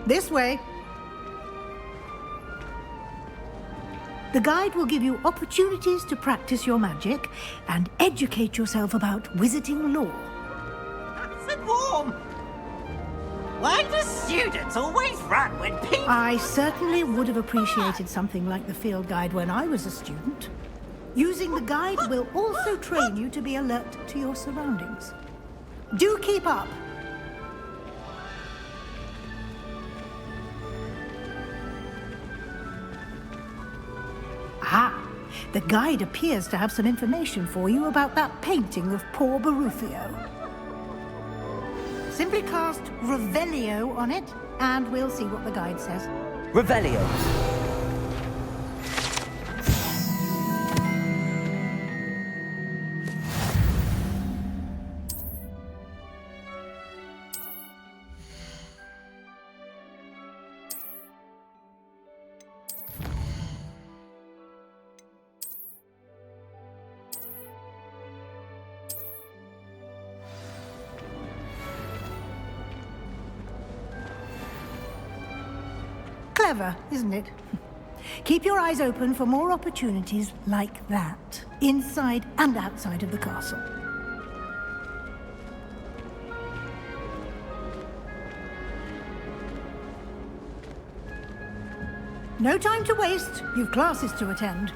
This way. The guide will give you opportunities to practice your magic and educate yourself about wizarding lore. Nice and warm. Why do students always run when people... I certainly would have appreciated something like the field guide when I was a student. Using the guide will also train you to be alert to your surroundings. Do keep up. Ah, the guide appears to have some information for you about that painting of poor Baruffio. Simply cast Revelio on it, and we'll see what the guide says. Revelio. Clever, isn't it? Keep your eyes open for more opportunities like that, inside and outside of the castle. No time to waste. You've classes to attend.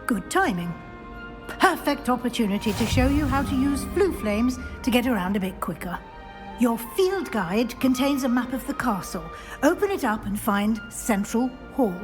Good timing. Perfect opportunity to show you how to use flue flames to get around a bit quicker. Your field guide contains a map of the castle. Open it up and find Central Hall.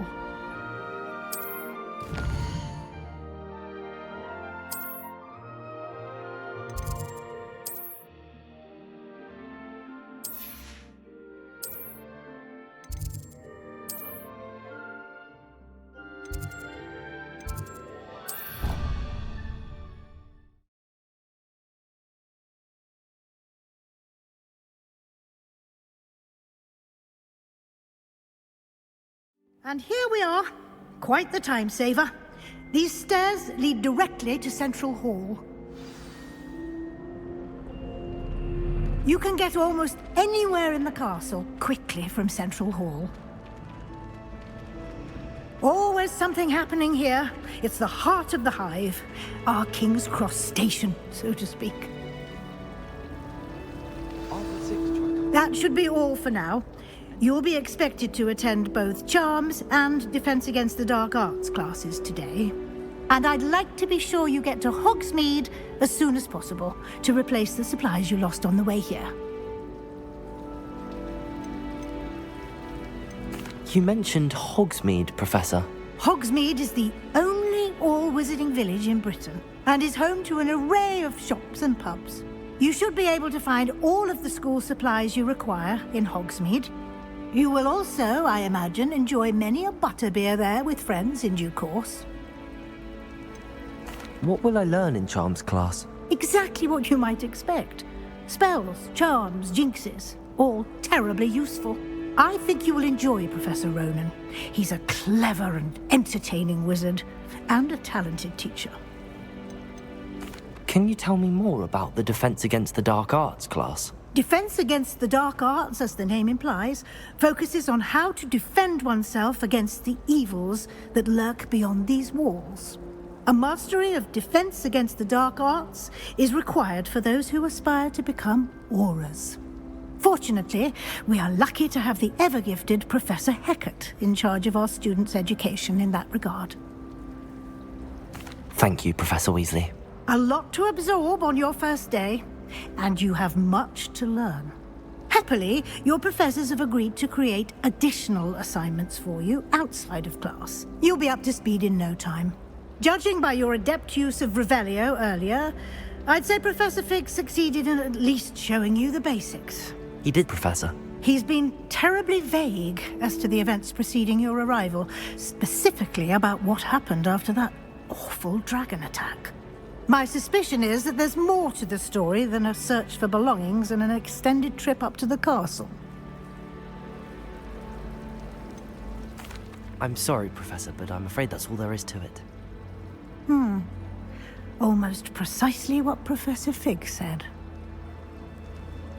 And here we are. Quite the time saver. These stairs lead directly to Central Hall. You can get almost anywhere in the castle quickly from Central Hall. Always something happening here. It's the heart of the hive. Our King's Cross station, so to speak. That should be all for now. You'll be expected to attend both Charms and Defense Against the Dark Arts classes today. And I'd like to be sure you get to Hogsmeade as soon as possible to replace the supplies you lost on the way here. You mentioned Hogsmeade, Professor. Hogsmeade is the only all-wizarding village in Britain and is home to an array of shops and pubs. You should be able to find all of the school supplies you require in Hogsmeade. You will also, I imagine, enjoy many a butterbeer there with friends in due course. What will I learn in Charms class? Exactly what you might expect. Spells, charms, jinxes, all terribly useful. I think you will enjoy Professor Ronan. He's a clever and entertaining wizard, and a talented teacher. Can you tell me more about the Defense Against the Dark Arts class? Defense Against the Dark Arts, as the name implies, focuses on how to defend oneself against the evils that lurk beyond these walls. A mastery of Defense Against the Dark Arts is required for those who aspire to become auras. Fortunately, we are lucky to have the ever-gifted Professor Hecat in charge of our students' education in that regard. Thank you, Professor Weasley. A lot to absorb on your first day, and you have much to learn. Happily, your professors have agreed to create additional assignments for you outside of class. You'll be up to speed in no time. Judging by your adept use of Revelio earlier, I'd say Professor Fig succeeded in at least showing you the basics. He did, Professor. He's been terribly vague as to the events preceding your arrival, specifically about what happened after that awful dragon attack. My suspicion is that there's more to the story than a search for belongings and an extended trip up to the castle. I'm sorry, Professor, but I'm afraid that's all there is to it. Almost precisely what Professor Fig said.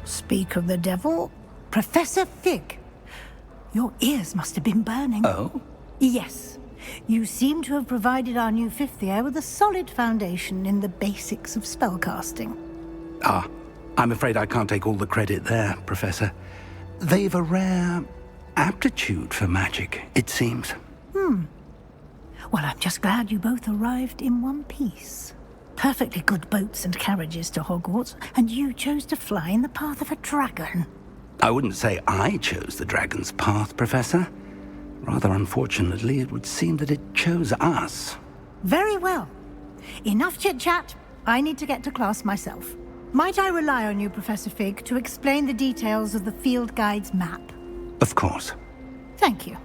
Speak of the devil, Professor Fig. Your ears must have been burning. Oh? Yes. You seem to have provided our new fifth year with a solid foundation in the basics of spellcasting. Ah, I'm afraid I can't take all the credit there, Professor. They've a rare aptitude for magic, it seems. Well, I'm just glad you both arrived in one piece. Perfectly good boats and carriages to Hogwarts, and you chose to fly in the path of a dragon. I wouldn't say I chose the dragon's path, Professor. Rather unfortunately, it would seem that it chose us. Very well. Enough chit-chat. I need to get to class myself. Might I rely on you, Professor Fig, to explain the details of the field guide's map? Of course. Thank you.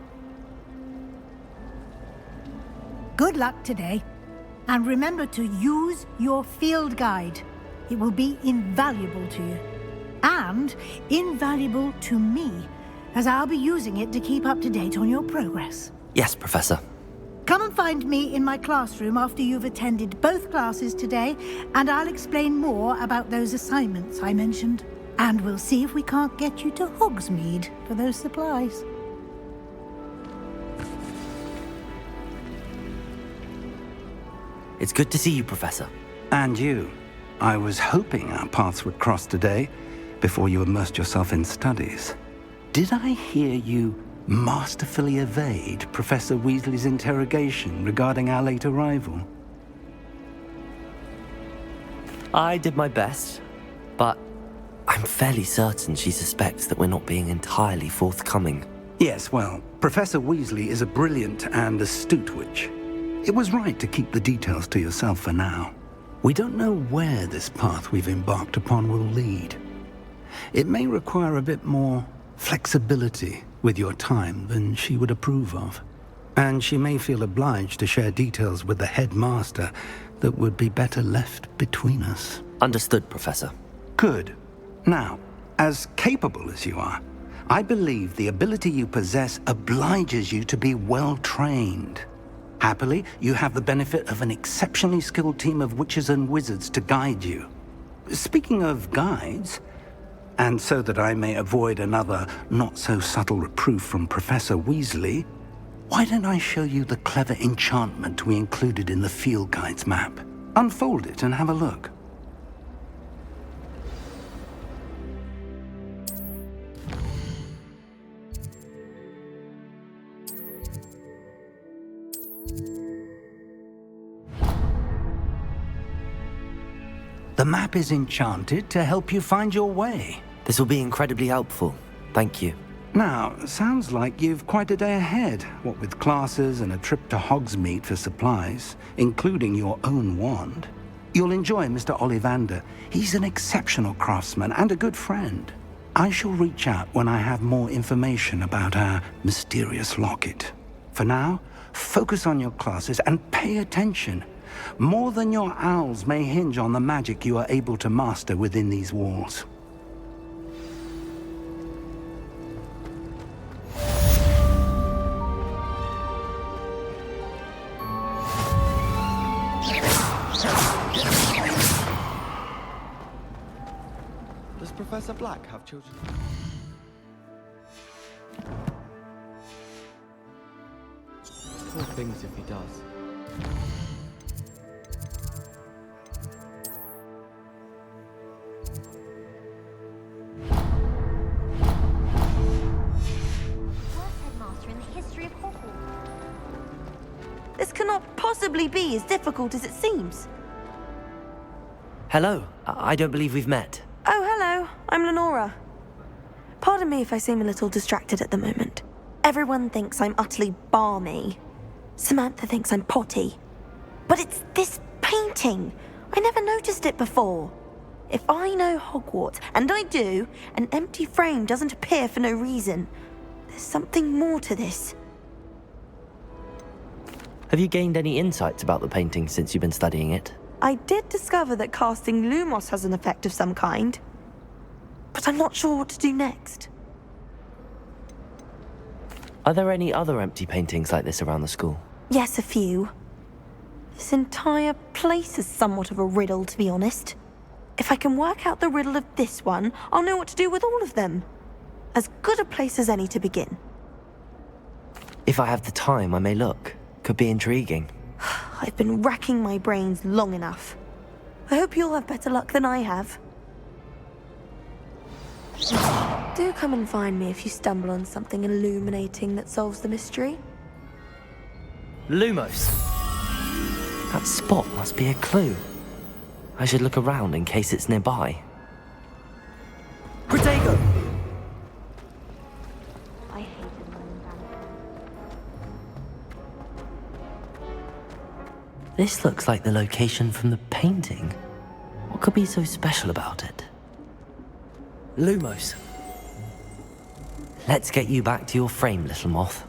Good luck today. And remember to use your field guide. It will be invaluable to you. And invaluable to me, as I'll be using it to keep up to date on your progress. Yes, Professor. Come and find me in my classroom after you've attended both classes today, and I'll explain more about those assignments I mentioned. And we'll see if we can't get you to Hogsmeade for those supplies. It's good to see you, Professor. And you. I was hoping our paths would cross today, before you immersed yourself in studies. Did I hear you masterfully evade Professor Weasley's interrogation regarding our late arrival? I did my best, but I'm fairly certain she suspects that we're not being entirely forthcoming. Yes, well, Professor Weasley is a brilliant and astute witch. It was right to keep the details to yourself for now. We don't know where this path we've embarked upon will lead. It may require a bit more flexibility with your time than she would approve of. And she may feel obliged to share details with the headmaster that would be better left between us. Understood, Professor. Good. Now, as capable as you are, I believe the ability you possess obliges you to be well trained. Happily, you have the benefit of an exceptionally skilled team of witches and wizards to guide you. Speaking of guides, and so that I may avoid another not-so-subtle reproof from Professor Weasley, why don't I show you the clever enchantment we included in the field guide's map? Unfold it and have a look. The map is enchanted to help you find your way. This will be incredibly helpful. Thank you. Now, sounds like you've quite a day ahead, what with classes and a trip to Hogsmeade for supplies, including your own wand. You'll enjoy Mr. Ollivander. He's an exceptional craftsman and a good friend. I shall reach out when I have more information about our mysterious locket. For now, focus on your classes and pay attention. More than your owls may hinge on the magic you are able to master within these walls. Does Professor Black have children? Poor things if he does. This cannot possibly be as difficult as it seems. Hello. I don't believe we've met. Oh, hello. I'm Lenora. Pardon me if I seem a little distracted at the moment. Everyone thinks I'm utterly balmy. Samantha thinks I'm potty. But it's this painting. I never noticed it before. If I know Hogwarts, and I do, an empty frame doesn't appear for no reason. There's something more to this. Have you gained any insights about the painting since you've been studying it? I did discover that casting Lumos has an effect of some kind, but I'm not sure what to do next. Are there any other empty paintings like this around the school? Yes, a few. This entire place is somewhat of a riddle, to be honest. If I can work out the riddle of this one, I'll know what to do with all of them. As good a place as any to begin. If I have the time, I may look. Could be intriguing. I've been racking my brains long enough. I hope you'll have better luck than I have. Do come and find me if you stumble on something illuminating that solves the mystery. Lumos. That spot must be a clue. I should look around in case it's nearby. Protego! I hated learning that. This looks like the location from the painting. What could be so special about it? Lumos. Let's get you back to your frame, little moth.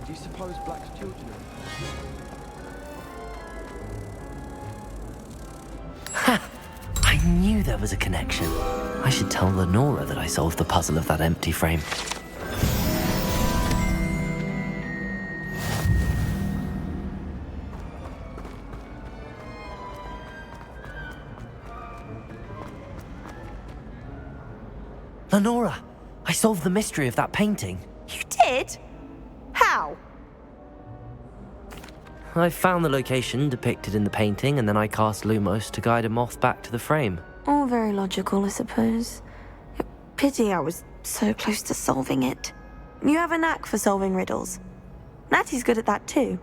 Do you suppose Black's children Ha! I knew there was a connection. I should tell Lenora that I solved the puzzle of that empty frame. Lenora, I solved the mystery of that painting. You did? How? I found the location depicted in the painting, and then I cast Lumos to guide a moth back to the frame. All very logical, I suppose. Pity I was so close to solving it. You have a knack for solving riddles. Natty's good at that too.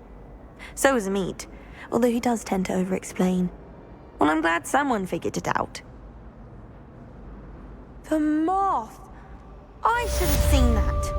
So is Amit, although he does tend to over-explain. Well, I'm glad someone figured it out. The moth! I should have seen that.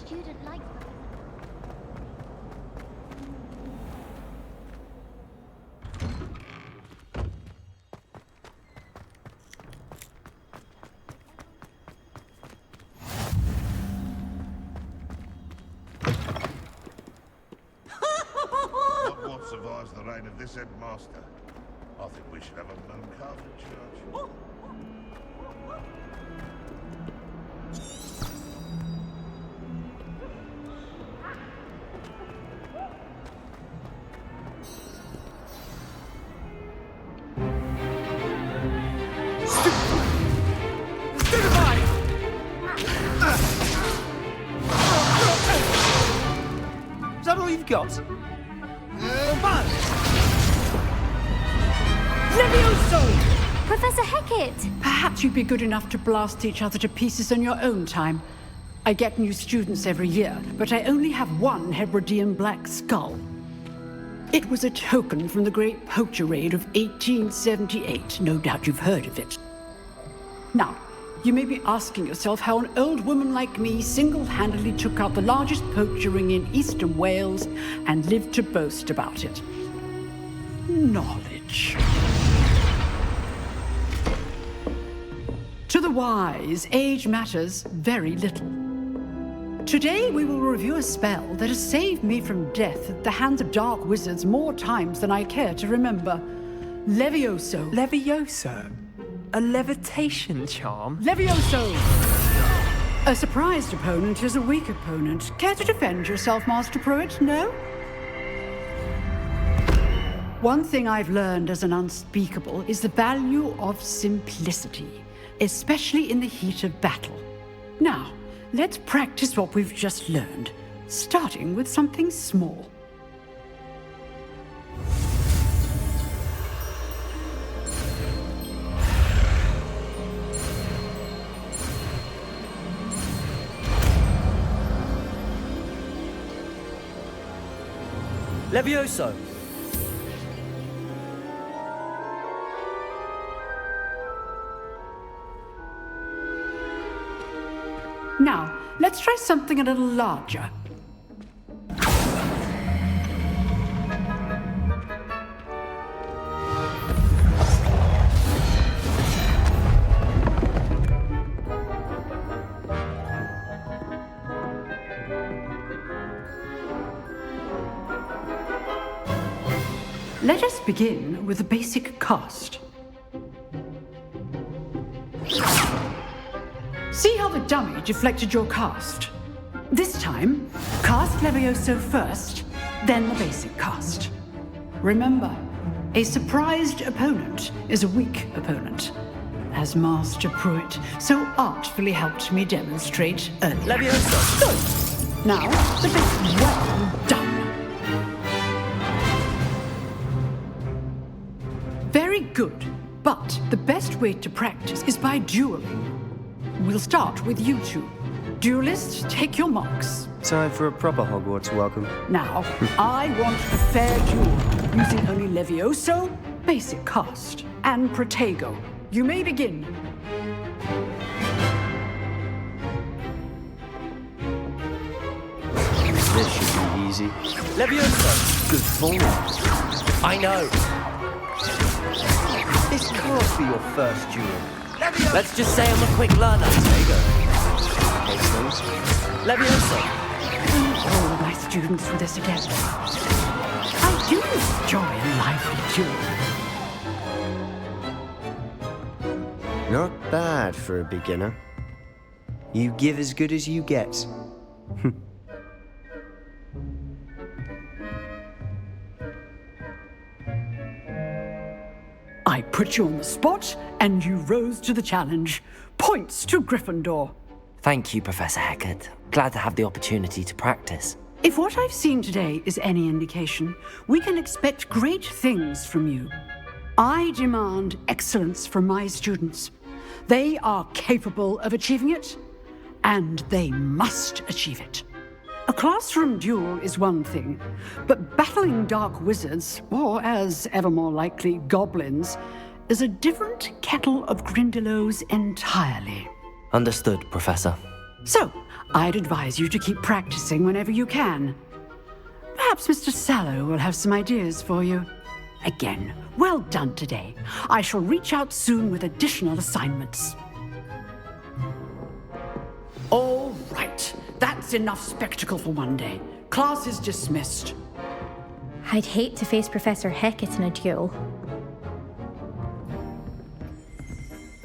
Student like them. What survives the reign of this headmaster? I think we should have a moon carved in church. Is that all you've got? Professor Hecat! Perhaps you'd be good enough to blast each other to pieces in your own time. I get new students every year, but I only have one Hebridean black skull. It was a token from the Great Poacher Raid of 1878. No doubt you've heard of it. Now, you may be asking yourself how an old woman like me single-handedly took out the largest poacher ring in eastern Wales and lived to boast about it. Knowledge. To the wise, age matters very little. Today we will review a spell that has saved me from death at the hands of dark wizards more times than I care to remember. Levioso. Levioso? A levitation charm? Levioso! A surprised opponent is a weak opponent. Care to defend yourself, Master Pruitt? No? One thing I've learned as an unspeakable is the value of simplicity, especially in the heat of battle. Now, let's practice what we've just learned, starting with something small. Levioso! Now, let's try something a little larger. Let us begin with the basic cast. See how the dummy deflected your cast? This time, cast Levioso first, then the basic cast. Remember, a surprised opponent is a weak opponent, as Master Pruitt so artfully helped me demonstrate earlier. Levioso! Good. Now, the basic. Well done. Very good, but the best way to practice is by dueling. We'll start with you two. Duelists, take your marks. Time for a proper Hogwarts welcome. Now, I want a fair duel, using only Levioso, basic cast, and Protego. You may begin. This should be easy. Levioso! Good form. I know. This can't be your first duel. Let's just say I'm a quick learner. Protego. Case things. Levioso! All of my students with us again. I do enjoy a lively duel. Not bad for a beginner. You give as good as you get. I put you on the spot, and you rose to the challenge. Points to Gryffindor. Thank you, Professor Hecat. Glad to have the opportunity to practice. If what I've seen today is any indication, we can expect great things from you. I demand excellence from my students. They are capable of achieving it, and they must achieve it. A classroom duel is one thing, but battling dark wizards, or as ever more likely, goblins, is a different kettle of Grindylows entirely. Understood, Professor. So, I'd advise you to keep practicing whenever you can. Perhaps Mr. Sallow will have some ideas for you. Again, well done today. I shall reach out soon with additional assignments. All right. That's enough spectacle for one day. Class is dismissed. I'd hate to face Professor Hecat in a duel.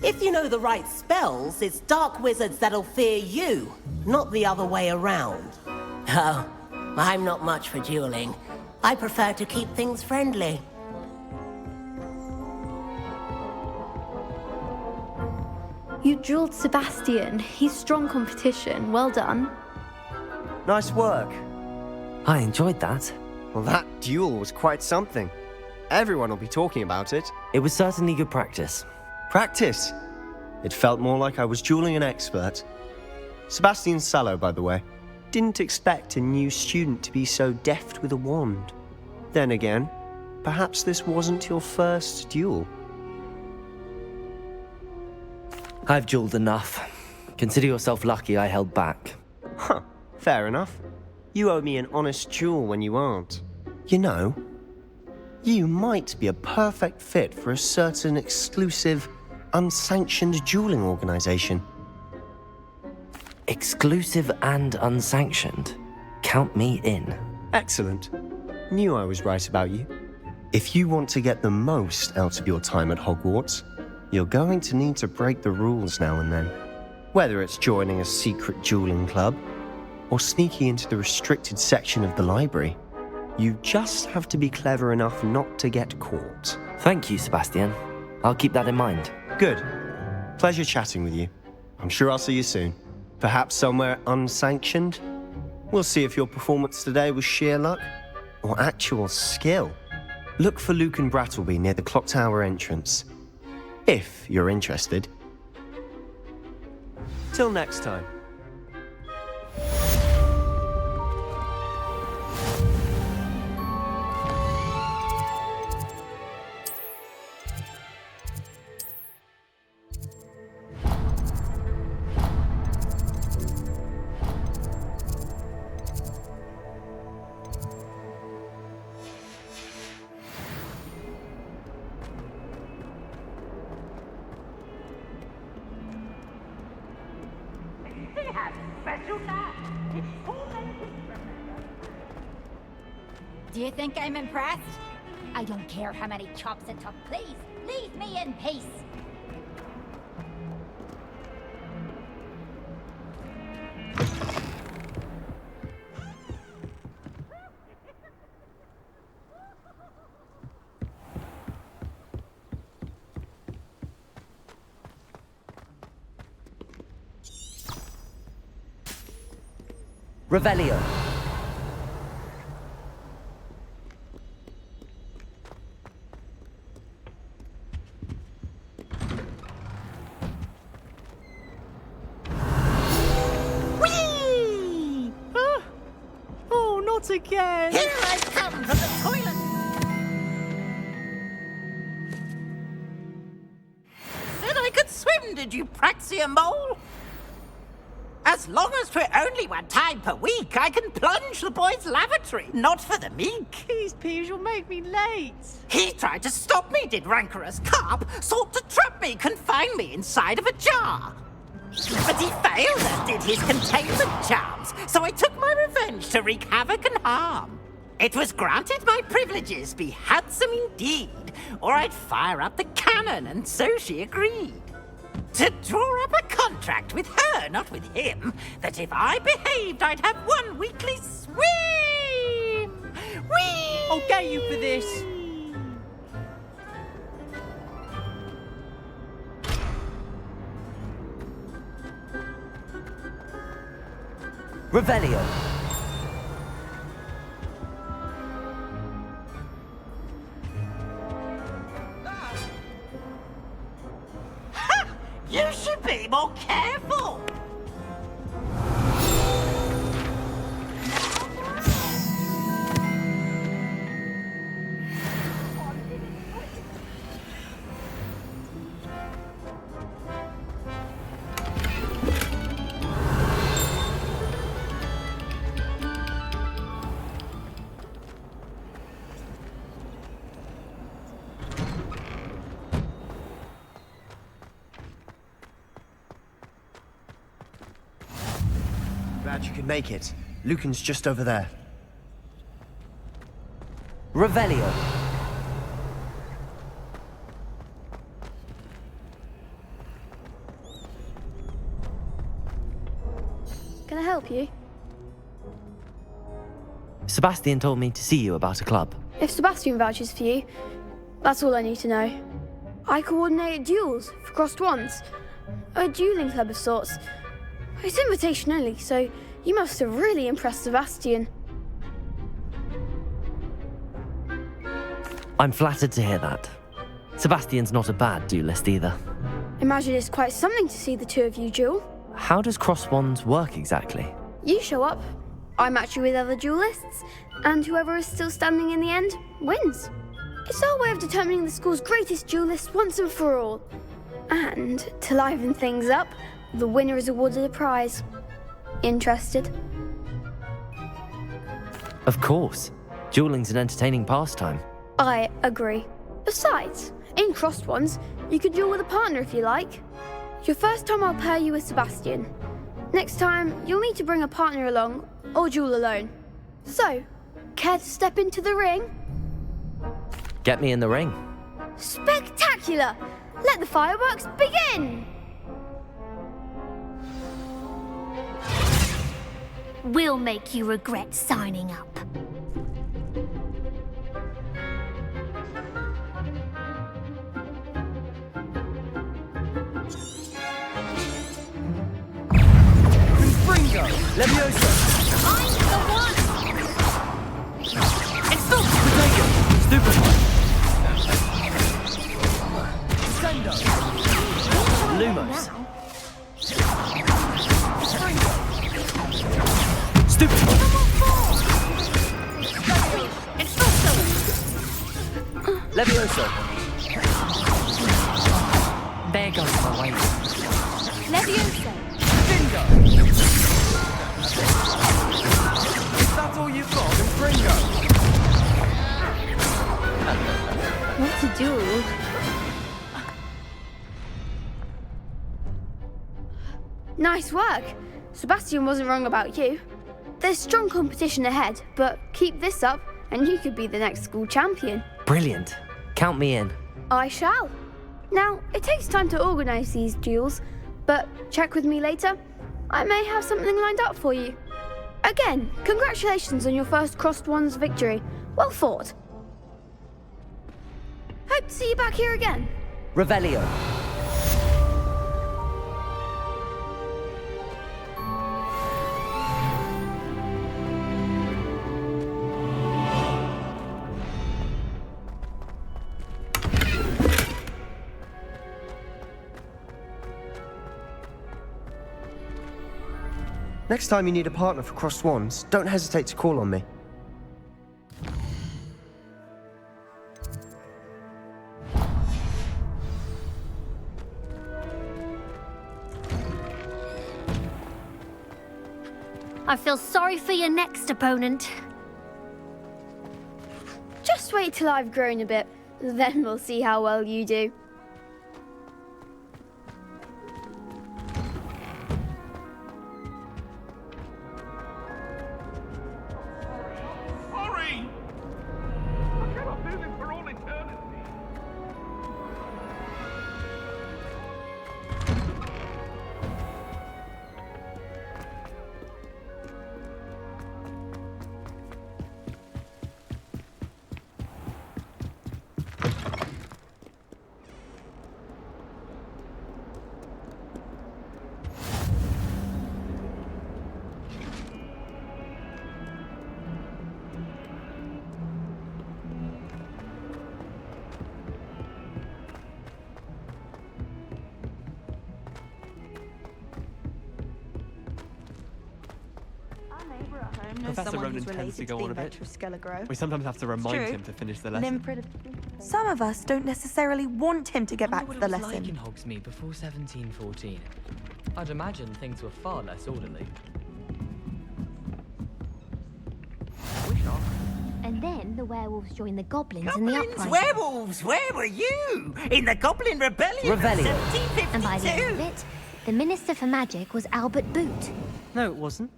If you know the right spells, it's dark wizards that'll fear you, not the other way around. Oh, I'm not much for dueling. I prefer to keep things friendly. You dueled Sebastian. He's strong competition. Well done. Nice work. I enjoyed that. Well, that duel was quite something. Everyone will be talking about it. It was certainly good practice. Practice? It felt more like I was dueling an expert. Sebastian Sallow, by the way. Didn't expect a new student to be so deft with a wand. Then again, perhaps this wasn't your first duel. I've dueled enough. Consider yourself lucky I held back. Huh, fair enough. You owe me an honest duel when you aren't. You know, you might be a perfect fit for a certain exclusive, unsanctioned dueling organization. Exclusive and unsanctioned? Count me in. Excellent. Knew I was right about you. If you want to get the most out of your time at Hogwarts, you're going to need to break the rules now and then. Whether it's joining a secret dueling club, or sneaking into the restricted section of the library. You just have to be clever enough not to get caught. Thank you, Sebastian. I'll keep that in mind. Good. Pleasure chatting with you. I'm sure I'll see you soon. Perhaps somewhere unsanctioned? We'll see if your performance today was sheer luck or actual skill. Look for Luke and Brattleby near the clock tower entrance, if you're interested. Till next time. Do you think I'm impressed? I don't care how many chops it took. Please, leave me in peace. Revelio. Again. Here I come from the toilet! Said I could swim, did you, Praxia Mole? As long as for only 1 time per week, I can plunge the boys' lavatory, not for the meek. These peas will make me late. He tried to stop me, did rancorous carp, sought to trap me, confine me inside of a jar. But he failed, as did his containment charms, so I took my revenge to wreak havoc and harm. It was granted my privileges be handsome indeed, or I'd fire up the cannon, and so she agreed. To draw up a contract with her, not with him, that if I behaved, I'd have 1 weekly swim! Whee! I'll get you for this. Revelio. Ha! You should be more careful! Glad you could make it. Lucan's just over there. Revelio. Can I help you? Sebastian told me to see you about a club. If Sebastian vouches for you, that's all I need to know. I coordinate duels for crossed wands. A dueling club of sorts. It's invitation only, so you must have really impressed Sebastian. I'm flattered to hear that. Sebastian's not a bad duelist either. Imagine it's quite something to see the two of you duel. How does cross wands work exactly? You show up, I match you with other duelists, and whoever is still standing in the end wins. It's our way of determining the school's greatest duelist once and for all. And to liven things up, the winner is awarded a prize. Interested? Of course. Dueling's an entertaining pastime. I agree. Besides, in crossed ones, you could duel with a partner if you like. Your first time I'll pair you with Sebastian. Next time, you'll need to bring a partner along, or duel alone. So, care to step into the ring? Get me in the ring. Spectacular! Let the fireworks begin! We'll make you regret signing up. Leviosa! I'm the one! It's not potato! Stupefy! Sendo! Lumos! Stupefy! It's not so! Leviosa! There goes my way. Leviosa! Dingo! If that's all you've got, then Fringo! What to do? Nice work. Sebastian wasn't wrong about you. There's strong competition ahead, but keep this up and you could be the next school champion. Brilliant. Count me in. I shall. Now, it takes time to organise these duels, but check with me later. I may have something lined up for you. Again, congratulations on your first Crossed Ones victory. Well fought. Hope to see you back here again. Revelio. Next time you need a partner for Crossed Swans, don't hesitate to call on me. I feel sorry for your next opponent. Just wait till I've grown a bit, then we'll see how well you do. Hurry! I cannot do this for all eternity. Professor Ronan tends to go on a bit. We sometimes have to remind him to finish the lesson. Some of us don't necessarily want him to get back to the What it was like lesson. in Hogsmeade before 1714. I'd imagine things were far less orderly. And then the werewolves joined the goblins in the Goblins, uprising. werewolves, where were you? In the Goblin Rebellion of Revelio. 1752? And by the end of it, the Minister for Magic was Albert Boot. No, it wasn't.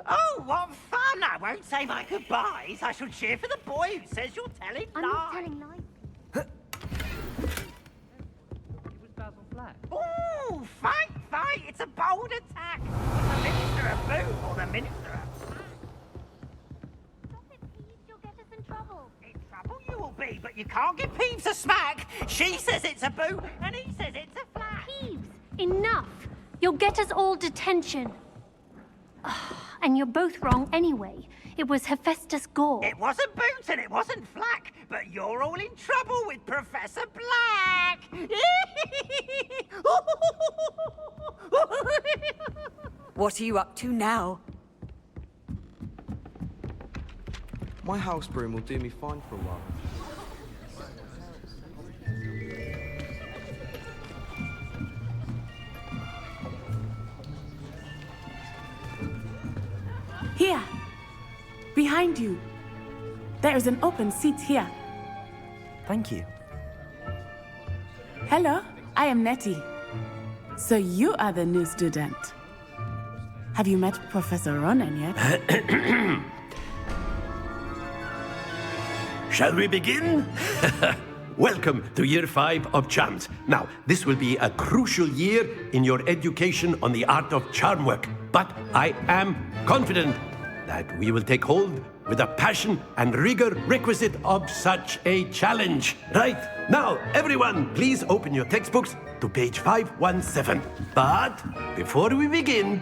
Oh, what fun! I won't say my goodbyes. I shall cheer for the boy who says you're telling I'm not telling lies. Oh, fight! It's a bold attack. The Minister of Boot or the Minister of... Stop it, Peeves. You'll get us in trouble. In trouble you will be, but you can't give Peeves a smack. She says it's a boot, and he says it's a flat. Peeves, enough. You'll get us all detention. And you're both wrong anyway. It was Hephaestus Gore. It wasn't Boot and it wasn't Flack, but you're all in trouble with Professor Black. What are you up to now? My house broom will do me fine for a while. Here, behind you. There is an open seat here. Thank you. Hello, I am Nettie. So you are the new student. Have you met Professor Ronan yet? Shall we begin? Welcome to Year 5 of Charms. Now, this will be a crucial year in your education on the art of charm work. But I am confident that we will take hold with the passion and rigor requisite of such a challenge. Right, now, everyone, please open your textbooks to page 517. But before we begin,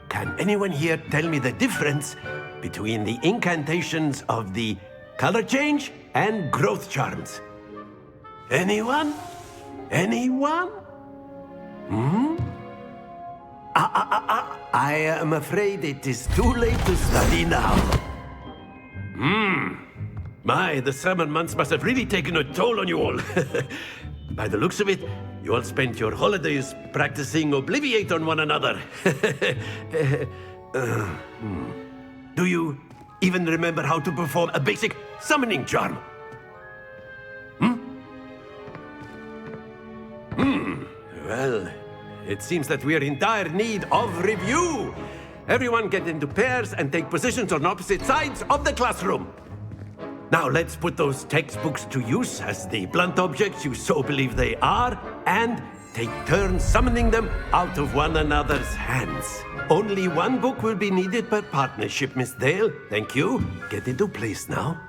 can anyone here tell me the difference between the incantations of the color change and growth charms? Anyone? Anyone? I am afraid it is too late to study now. My, the summer months must have really taken a toll on you all. By the looks of it, you all spent your holidays practicing Obliviate on one another. Do you even remember how to perform a basic summoning charm? Well, it seems that we are in dire need of review. Everyone get into pairs and take positions on opposite sides of the classroom. Now let's put those textbooks to use as the blunt objects you so believe they are, and take turns summoning them out of one another's hands. Only one book will be needed per partnership, Miss Dale. Thank you. Get into place now.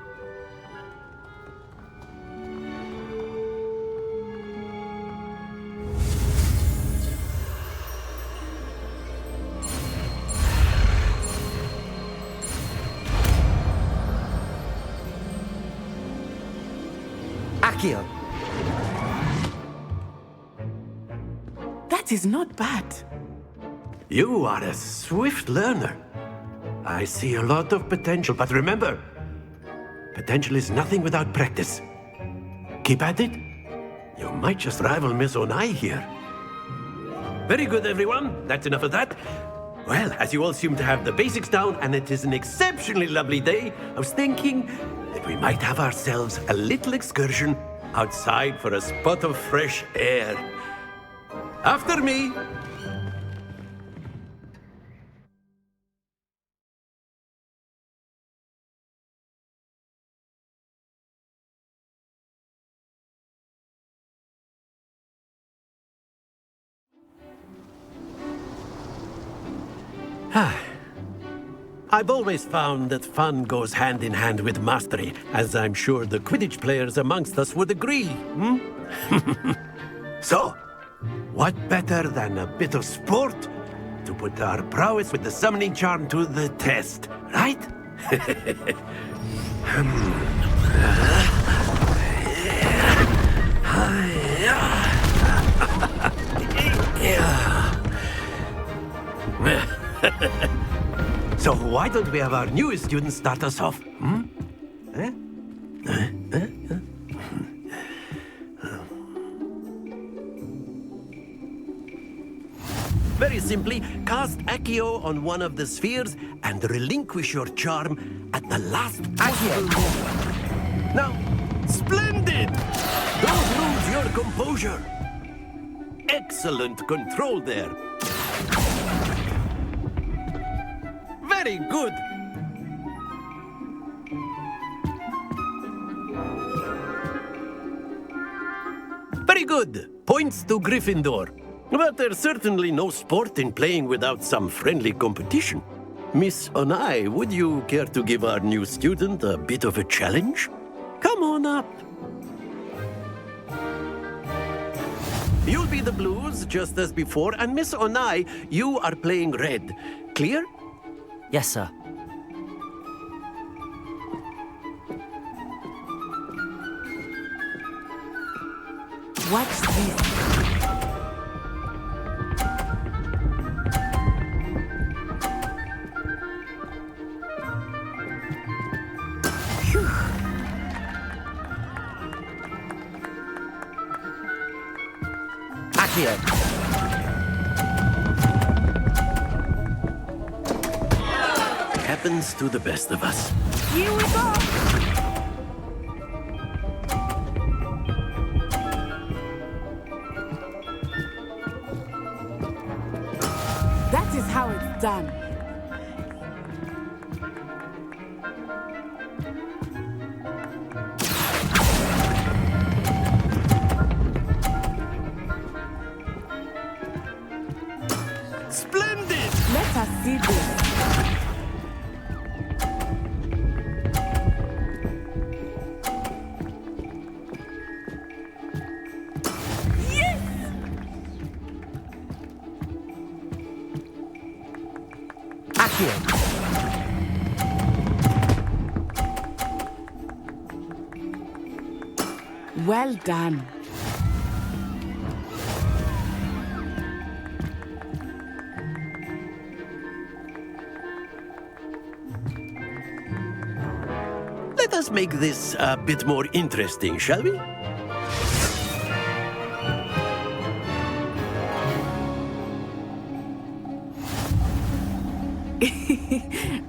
Akio. That is not bad. You are a swift learner. I see a lot of potential, but remember, potential is nothing without practice. Keep at it. You might just rival Miss Onai here. Very good, everyone. That's enough of that. Well, as you all seem to have the basics down, and it is an exceptionally lovely day, I was thinking that we might have ourselves a little excursion outside for a spot of fresh air. After me. I've always found that fun goes hand in hand with mastery, as I'm sure the Quidditch players amongst us would agree. So, what better than a bit of sport to put our prowess with the summoning charm to the test, right? So why don't we have our newest student start us off? Very simply, cast Accio on one of the spheres and relinquish your charm at the last possible moment. Now, splendid! Don't lose your composure. Excellent control there. Very good. Very good. Points to Gryffindor. But there's certainly no sport in playing without some friendly competition. Miss Onai, would you care to give our new student a bit of a challenge? Come on up. You'll be the blues, just as before, and Miss Onai, you are playing red. Clear? Yes, sir. Watch this. Accio. Happens to the best of us. Here we go. That is how it's done. Splendid! Let us see this. Accio. Well done. Let us make this a bit more interesting, shall we?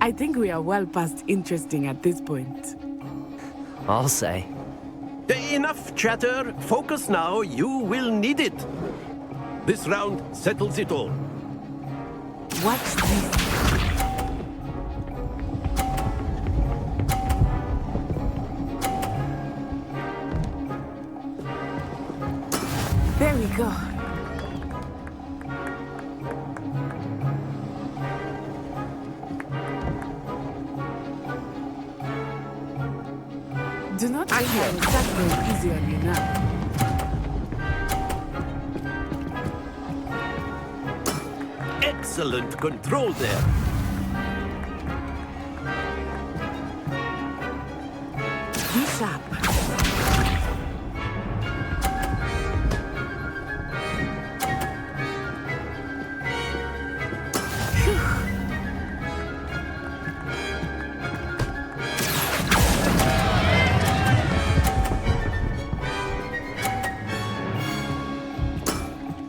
I think we are well past interesting at this point. I'll say. Enough chatter. Focus now. You will need it. This round settles it all. Watch this. There we go. Do not think I will start going easy on you now. Excellent control there. Be sharp.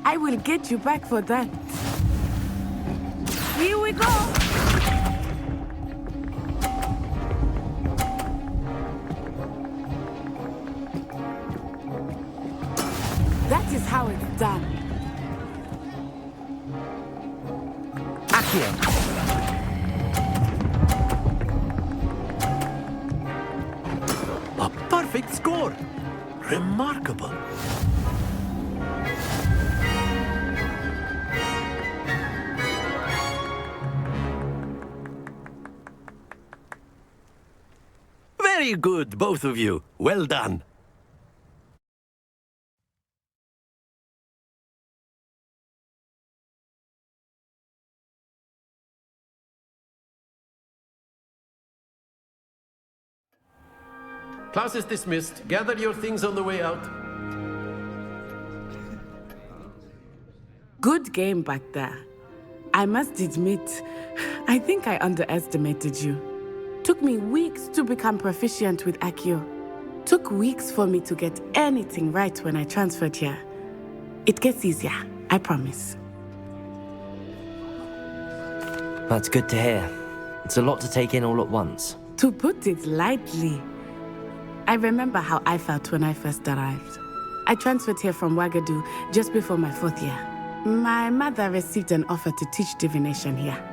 I will get you back for that. Here we go. That is how it's done. Accio. A perfect score. Remarkable. Very good, both of you. Well done. Class is dismissed. Gather your things on the way out. Good game back there. I must admit, I think I underestimated you. Took me weeks to become proficient with Accio. Took weeks for me to get anything right when I transferred here. It gets easier, I promise. That's good to hear. It's a lot to take in all at once. To put it lightly, I remember how I felt when I first arrived. I transferred here from Ouagadougou just before my 4th year. My mother received an offer to teach divination here.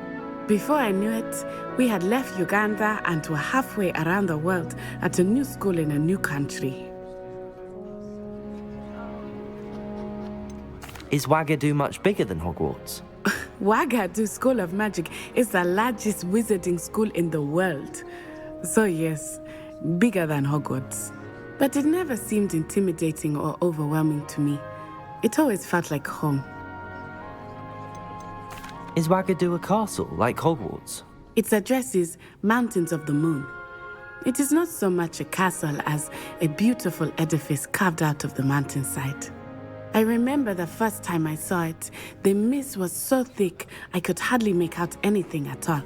Before I knew it, we had left Uganda and were halfway around the world at a new school in a new country. Is Ouagadougou much bigger than Hogwarts? Ouagadougou School of Magic is the largest wizarding school in the world. So yes, bigger than Hogwarts. But it never seemed intimidating or overwhelming to me. It always felt like home. Is Ouagadougou a castle, like Hogwarts? Its address is Mountains of the Moon. It is not so much a castle as a beautiful edifice carved out of the mountainside. I remember the first time I saw it, the mist was so thick I could hardly make out anything at all.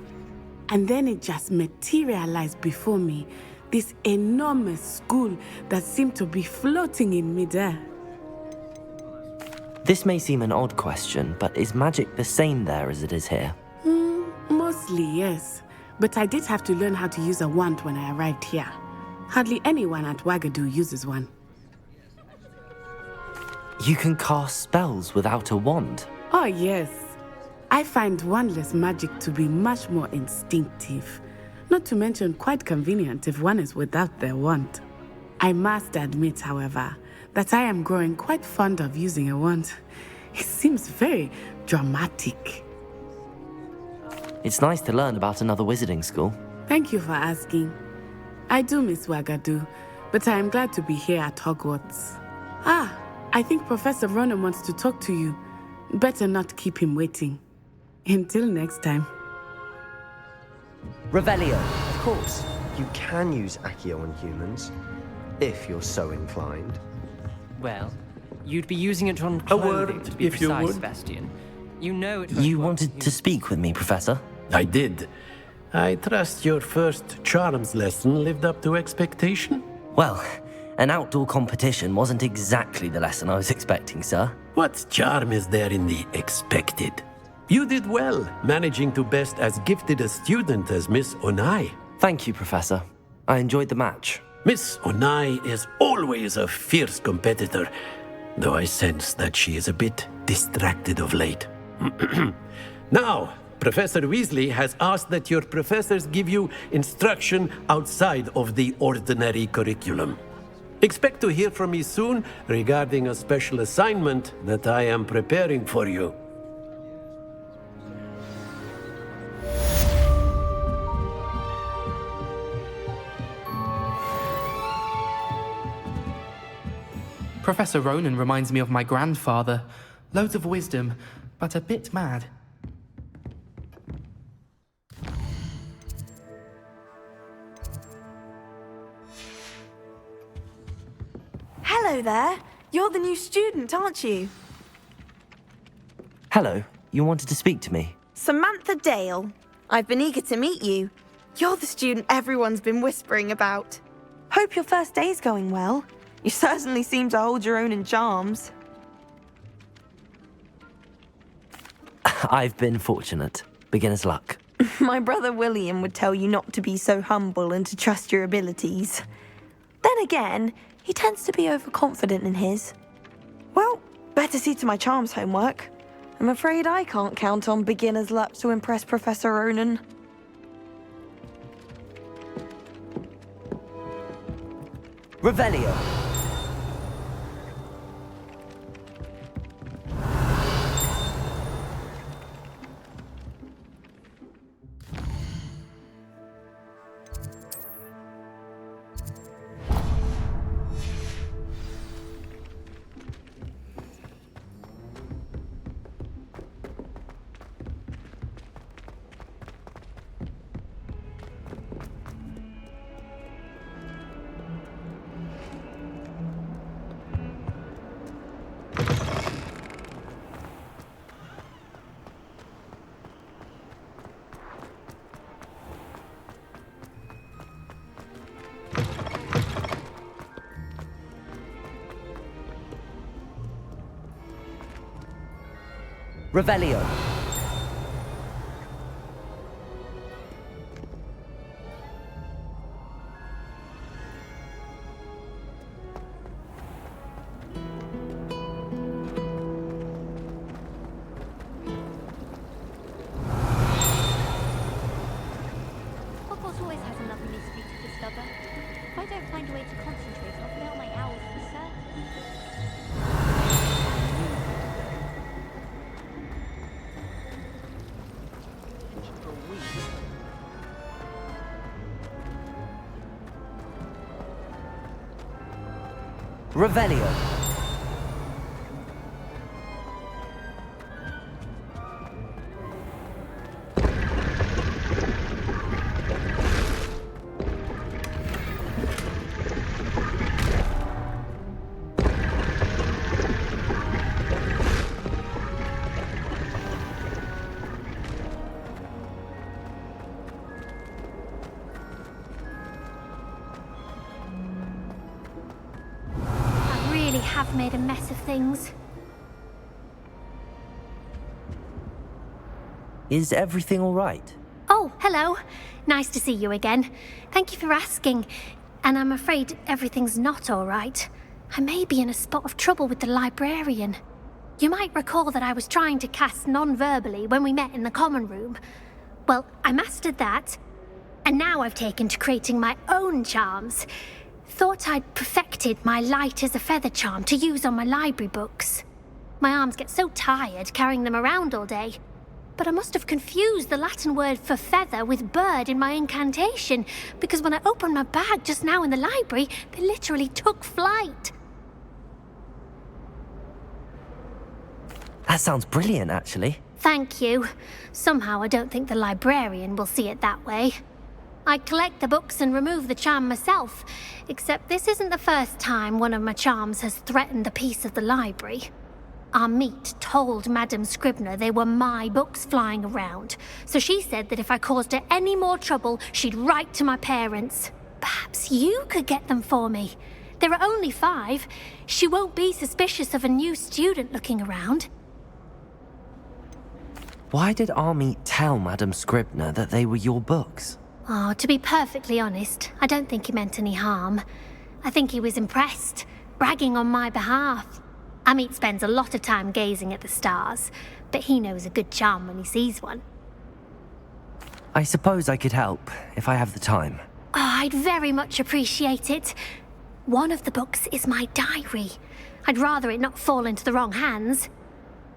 And then it just materialized before me, this enormous school that seemed to be floating in midair. This may seem an odd question, but is magic the same there as it is here? Mostly, yes. But I did have to learn how to use a wand when I arrived here. Hardly anyone at Ouagadougou uses one. You can cast spells without a wand? Oh, yes. I find wandless magic to be much more instinctive. Not to mention quite convenient if one is without their wand. I must admit, however, that I am growing quite fond of using a wand. It seems very dramatic. It's nice to learn about another wizarding school. Thank you for asking. I do miss Ouagadougou, but I am glad to be here at Hogwarts. I think Professor Ronan wants to talk to you. Better not keep him waiting. Until next time. Revelio. Of course, you can use Accio on humans, if you're so inclined. Well, you'd be using it on A word, clothing, to be if you precise, would. Sebastian. You know it. You wanted to speak with me, Professor? I did. I trust your first charms lesson lived up to expectation? Well, an outdoor competition wasn't exactly the lesson I was expecting, sir. What charm is there in the expected? You did well, managing to best as gifted a student as Miss Onai. Thank you, Professor. I enjoyed the match. Miss Onai is always a fierce competitor, though I sense that she is a bit distracted of late. Now, Professor Weasley has asked that your professors give you instruction outside of the ordinary curriculum. Expect to hear from me soon regarding a special assignment that I am preparing for you. Professor Ronan reminds me of my grandfather. Loads of wisdom, but a bit mad. Hello there. You're the new student, aren't you? Hello, you wanted to speak to me? Samantha Dale. I've been eager to meet you. You're the student everyone's been whispering about. Hope your first day's going well. You certainly seem to hold your own in charms. I've been fortunate. Beginner's luck. My brother William would tell you not to be so humble and to trust your abilities. Then again, he tends to be overconfident in his. Well, better see to my charms homework. I'm afraid I can't count on beginner's luck to impress Professor Ronan. Revelio. Revelio. Hogwarts always has another mystery to discover. If I don't find a way to concentrate, I'll fail my owls for certain. Revelio. Have made a mess of things. Is everything all right? Oh, hello. Nice to see you again. Thank you for asking. And I'm afraid everything's not all right. I may be in a spot of trouble with the librarian. You might recall that I was trying to cast non-verbally when we met in the common room. Well, I mastered that. And now I've taken to creating my own charms. Thought I'd perfected my light as a feather charm to use on my library books. My arms get so tired carrying them around all day. But I must have confused the Latin word for feather with bird in my incantation, because when I opened my bag just now in the library, they literally took flight. That sounds brilliant, actually. Thank you. Somehow I don't think the librarian will see it that way. I collect the books and remove the charm myself, except this isn't the first time one of my charms has threatened the peace of the library. Our meet told Madame Scribner they were my books flying around, so she said that if I caused her any more trouble, she'd write to my parents. Perhaps you could get them for me. There are only 5. She won't be suspicious of a new student looking around. Why did Army tell Madame Scribner that they were your books? Oh, to be perfectly honest, I don't think he meant any harm. I think he was impressed, bragging on my behalf. Amit spends a lot of time gazing at the stars, but he knows a good charm when he sees one. I suppose I could help, if I have the time. Oh, I'd very much appreciate it. One of the books is my diary. I'd rather it not fall into the wrong hands.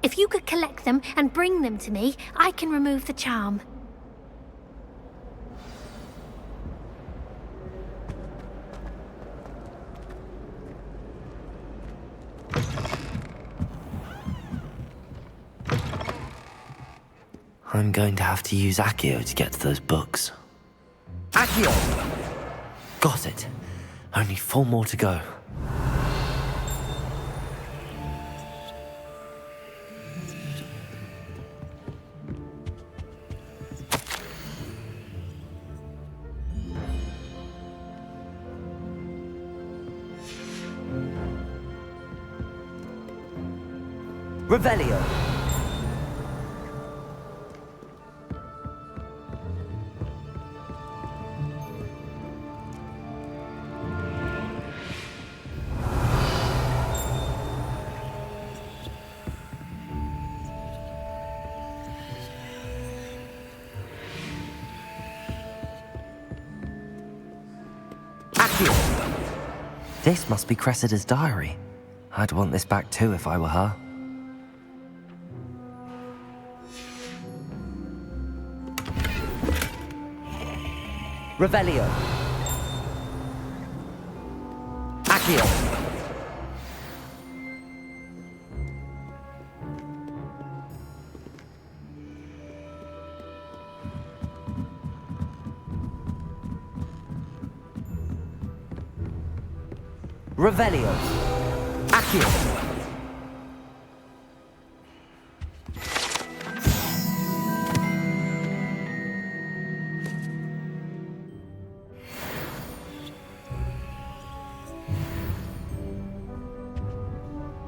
If you could collect them and bring them to me, I can remove the charm. I'm going to have to use Accio to get to those books. Accio! Got it. Only 4 more to go. Revelio. This must be Cressida's diary. I'd want this back too if I were her. Revelio. Accio. Revelio. Accio.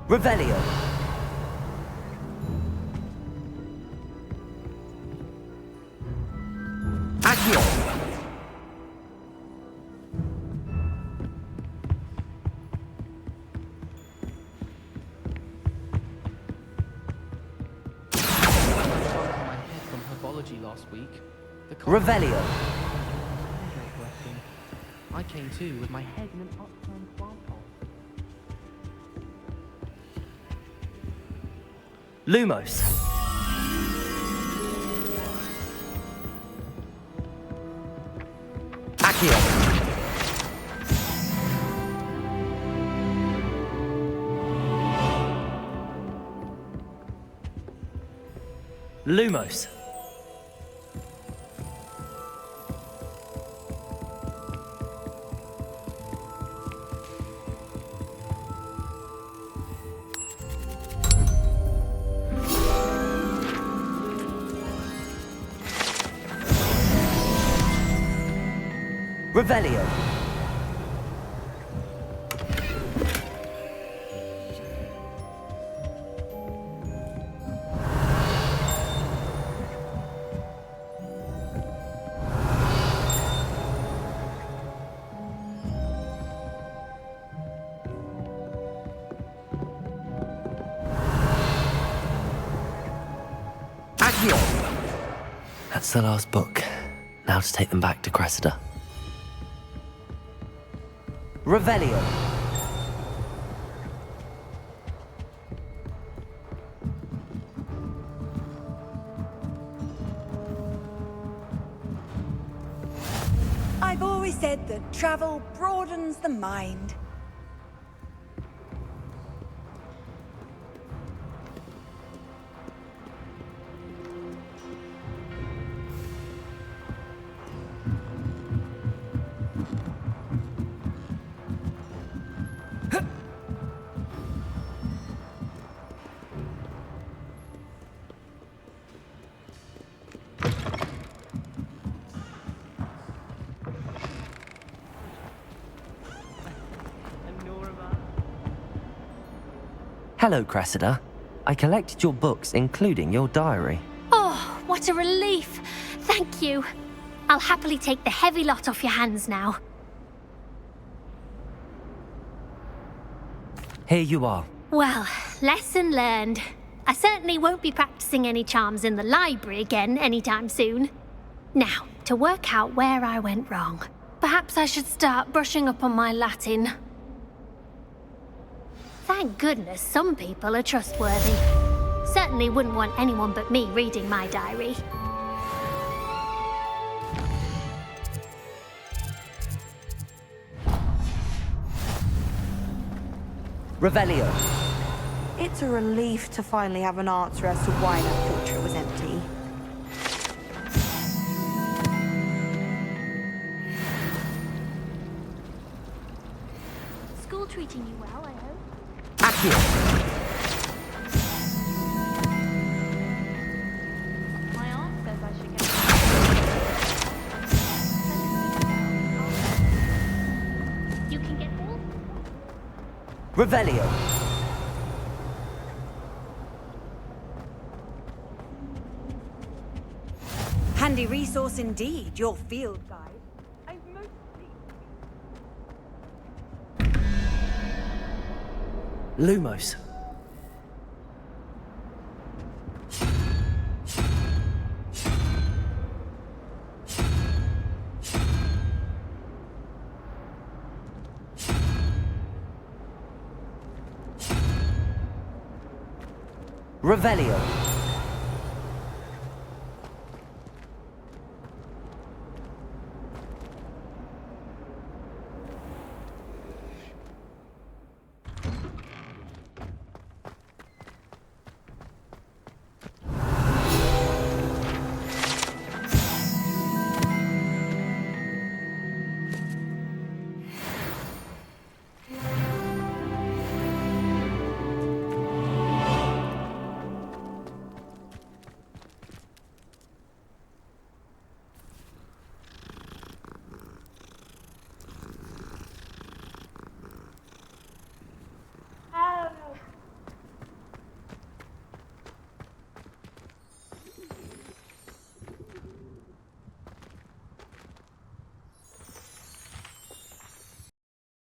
Revelio. Accio. Last week. Revelio. I came too with my head in an upturned plant pot. Lumos. Accio. Lumos. Revelio. Accio. That's the last book. Now to take them back to Cressida. Revelio. I've always said that travel broadens the mind. Hello, Cressida. I collected your books, including your diary. Oh, what a relief. Thank you. I'll happily take the heavy lot off your hands now. Here you are. Well, lesson learned. I certainly won't be practicing any charms in the library again anytime soon. Now, to work out where I went wrong. Perhaps I should start brushing up on my Latin. Thank goodness some people are trustworthy. Certainly wouldn't want anyone but me reading my diary. Revelio. It's a relief to finally have an answer as to why that portrait was empty. School treating you well, I hope? Accio. My aunt says I should get... You can get all... Revelio. Handy resource indeed, your field guide. Lumos. Revelio.